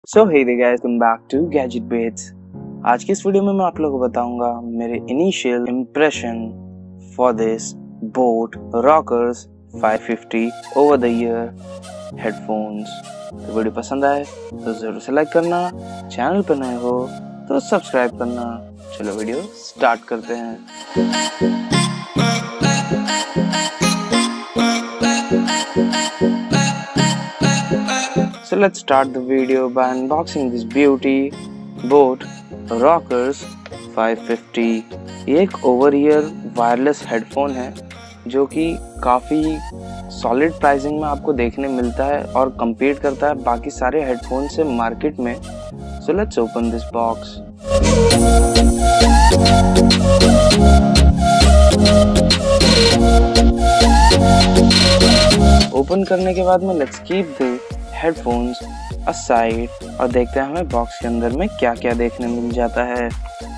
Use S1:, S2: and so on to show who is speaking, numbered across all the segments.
S1: So hey guys, welcome back to Gadget Bets. आज की इस वीडियो में मैं आप लोगों को बताऊंगा मेरे initial impression for this boAt Rockerz 550 over the ear headphones. तो वीडियो पसंद आए तो जरूर से लाइक करना, चैनल पर नए हो तो सब्सक्राइब करना। चलो वीडियो स्टार्ट करते हैं। So let's start the video by unboxing this beauty Boat Rockers 550। ये एक ओवर ईयर वायरलेस हेडफोन है जो कि काफ़ी सॉलिड प्राइसिंग में आपको देखने मिलता है और compete करता है बाकी सारे हेडफोन से मार्केट में। So let's open this box। Open करने के बाद में let's keep the headphones aside और देखते हैं हमें बॉक्स के अंदर में क्या क्या देखने मिल जाता है।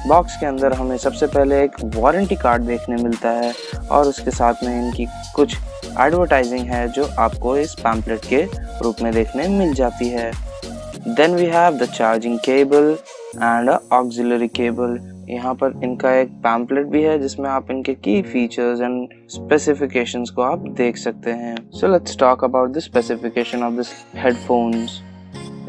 S1: बॉक्स के अंदर हमें सबसे पहले एक वारंटी कार्ड देखने मिलता है और उसके साथ में इनकी कुछ एडवर्टाइजिंग है जो आपको इस पैम्पलेट के रूप में देखने मिल जाती है। Then we have the charging cable and auxiliary cable. यहाँ पर इनका एक पैम्पलेट भी है जिसमें आप इनके की फीचर्स एंड स्पेसिफिकेशंस को आप देख सकते हैं। So let's talk about the specification of this headphones.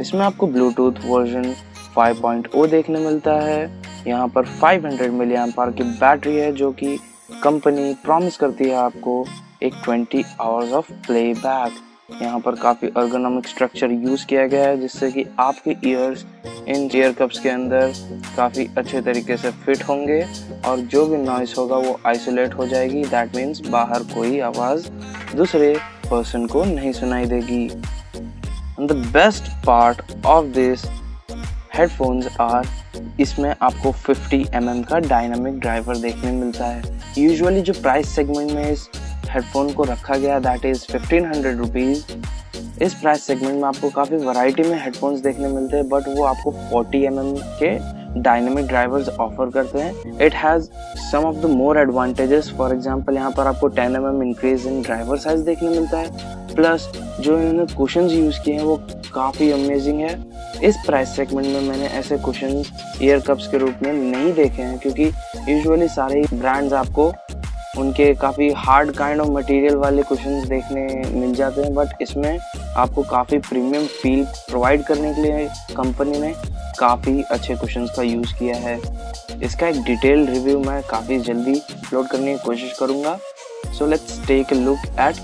S1: इसमें आपको ब्लूटूथ वर्जन 5.0 देखने मिलता है। यहाँ पर 500 मिली एम्प आवर की बैटरी है जो कि कंपनी प्रॉमिस करती है आपको एक 20 आवर्स ऑफ प्लेबैक। यहाँ पर काफ़ी अर्गोनॉमिक स्ट्रक्चर यूज़ किया गया है जिससे कि आपके ईयर्स इन ईयर कप्स के अंदर काफ़ी अच्छे तरीके से फिट होंगे और जो भी नॉइस होगा वो आइसोलेट हो जाएगी। दैट मीन्स बाहर कोई आवाज़ दूसरे पर्सन को नहीं सुनाई देगी। And the best part of this headphones are इसमें आपको 50 mm का डायनामिक ड्राइवर देखने मिलता है। यूजुअली जो प्राइस सेगमेंट में इस हेडफोन को रखा गया दैट इज 1500 रुपीज़। इस प्राइस सेगमेंट में आपको काफ़ी वैरायटी में हेडफोन्स देखने मिलते हैं बट वो आपको 40 mm के डायनामिक ड्राइवर्स ऑफर करते हैं। It has some of the more advantages. For example यहाँ पर आपको 10 mm increase in driver size देखने मिलता है, प्लस जो इन्होंने कुशन्स यूज़ किए हैं वो काफ़ी अमेजिंग है। इस प्राइस सेगमेंट में मैंने ऐसे कुशन्स ईयर कप्स के रूप में नहीं देखे हैं क्योंकि यूजुअली सारे ब्रांड्स आपको उनके काफ़ी हार्ड काइंड ऑफ मटेरियल वाले कुशन्स देखने मिल जाते हैं बट इसमें आपको काफ़ी प्रीमियम फील प्रोवाइड करने के लिए कंपनी ने काफ़ी अच्छे कुशन्स का यूज़ किया है। इसका एक डिटेल रिव्यू मैं काफ़ी जल्दी अपलोड करने की कोशिश करूँगा। So let's take a look at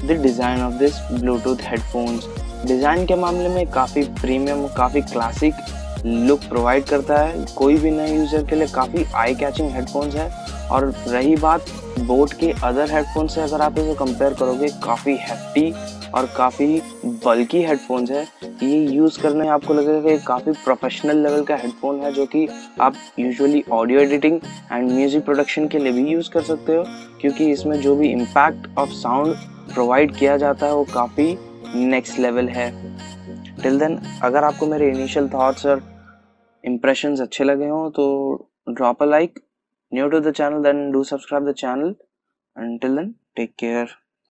S1: the design of this Bluetooth headphones. Design के मामले में काफ़ी प्रीमियम, काफ़ी क्लासिक लुक प्रोवाइड करता है। कोई भी नए यूज़र के लिए काफ़ी आई कैचिंग हेडफोन्स है। और रही बात बोट के अदर हेडफोन से, अगर आप इसे कंपेयर करोगे काफ़ी हैफ्टी और काफ़ी बल्की हेडफोन्स है। ये यूज़ करने में आपको लगेगा कि काफ़ी प्रोफेशनल लेवल का हेडफोन है जो कि आप usually audio editing and music production के लिए भी यूज़ कर सकते हो क्योंकि इसमें जो भी इम्पैक्ट ऑफ साउंड प्रोवाइड किया जाता है वो काफ़ी नेक्स्ट लेवल है। टिल देन अगर आपको मेरे इनिशियल थॉट्स और इम्प्रेशंस अच्छे लगे हों तो drop a like. New to the channel, then do subscribe the channel. Until then, take care.